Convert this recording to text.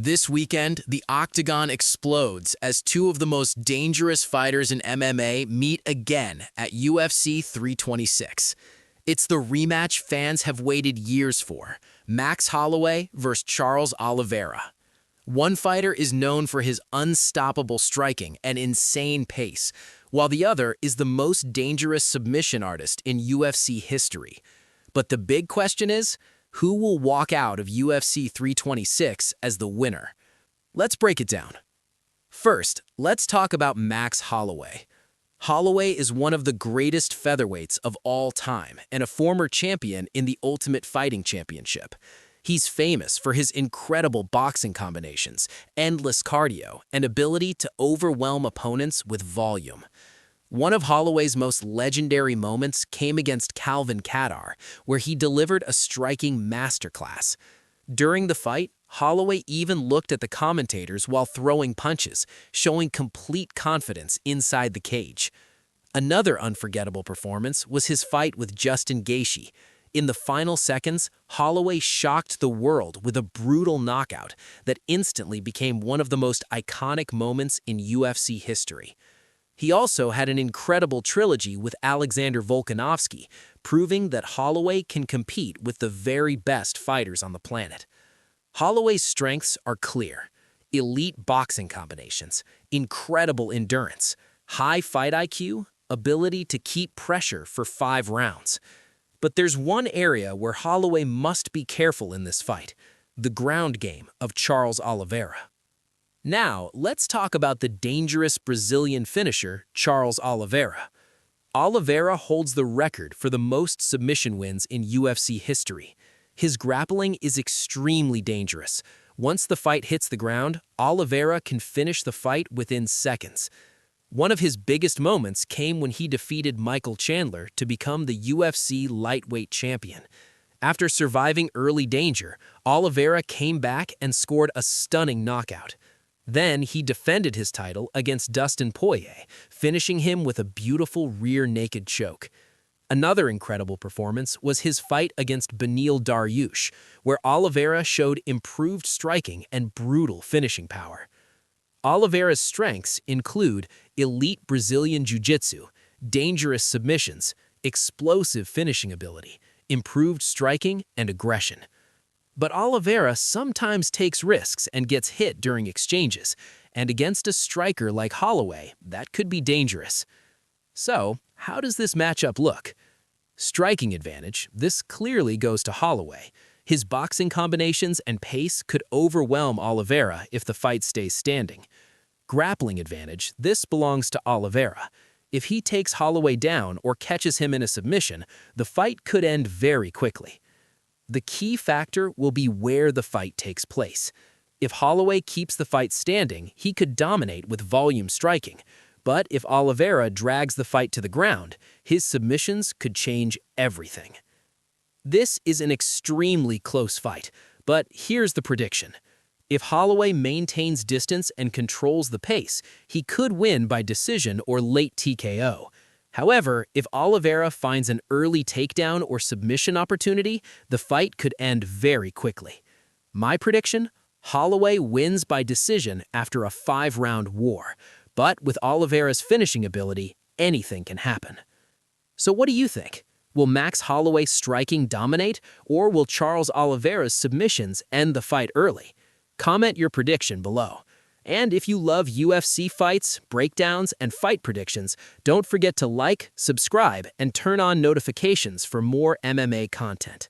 This weekend, the octagon explodes as two of the most dangerous fighters in MMA meet again at UFC 326. It's the rematch fans have waited years for, Max Holloway versus Charles Oliveira. One fighter is known for his unstoppable striking and insane pace, while the other is the most dangerous submission artist in UFC history. But the big question is, who will walk out of UFC 326 as the winner? Let's break it down. First, let's talk about Max Holloway. Holloway is one of the greatest featherweights of all time and a former champion in the Ultimate Fighting Championship. He's famous for his incredible boxing combinations, endless cardio, and ability to overwhelm opponents with volume. One of Holloway's most legendary moments came against Calvin Kattar, where he delivered a striking masterclass. During the fight, Holloway even looked at the commentators while throwing punches, showing complete confidence inside the cage. Another unforgettable performance was his fight with Justin Gaethje. In the final seconds, Holloway shocked the world with a brutal knockout that instantly became one of the most iconic moments in UFC history. He also had an incredible trilogy with Alexander Volkanovski, proving that Holloway can compete with the very best fighters on the planet. Holloway's strengths are clear: elite boxing combinations, incredible endurance, high fight IQ, ability to keep pressure for 5 rounds. But there's one area where Holloway must be careful in this fight: the ground game of Charles Oliveira. Now, let's talk about the dangerous Brazilian finisher, Charles Oliveira. Oliveira holds the record for the most submission wins in UFC history. His grappling is extremely dangerous. Once the fight hits the ground, Oliveira can finish the fight within seconds. One of his biggest moments came when he defeated Michael Chandler to become the UFC lightweight champion. After surviving early danger, Oliveira came back and scored a stunning knockout. Then he defended his title against Dustin Poirier, finishing him with a beautiful rear naked choke. Another incredible performance was his fight against Beneil Dariush, where Oliveira showed improved striking and brutal finishing power. Oliveira's strengths include elite Brazilian jiu-jitsu, dangerous submissions, explosive finishing ability, improved striking, and aggression. But Oliveira sometimes takes risks and gets hit during exchanges, and against a striker like Holloway, that could be dangerous. So, how does this matchup look? Striking advantage, this clearly goes to Holloway. His boxing combinations and pace could overwhelm Oliveira if the fight stays standing. Grappling advantage, this belongs to Oliveira. If he takes Holloway down or catches him in a submission, the fight could end very quickly. The key factor will be where the fight takes place. If Holloway keeps the fight standing, he could dominate with volume striking. But if Oliveira drags the fight to the ground, his submissions could change everything. This is an extremely close fight, but here's the prediction. If Holloway maintains distance and controls the pace, he could win by decision or late TKO. However, if Oliveira finds an early takedown or submission opportunity, the fight could end very quickly. My prediction? Holloway wins by decision after a 5-round war. But with Oliveira's finishing ability, anything can happen. So what do you think? Will Max Holloway's striking dominate, or will Charles Oliveira's submissions end the fight early? Comment your prediction below. And if you love UFC fights, breakdowns, and fight predictions, don't forget to like, subscribe, and turn on notifications for more MMA content.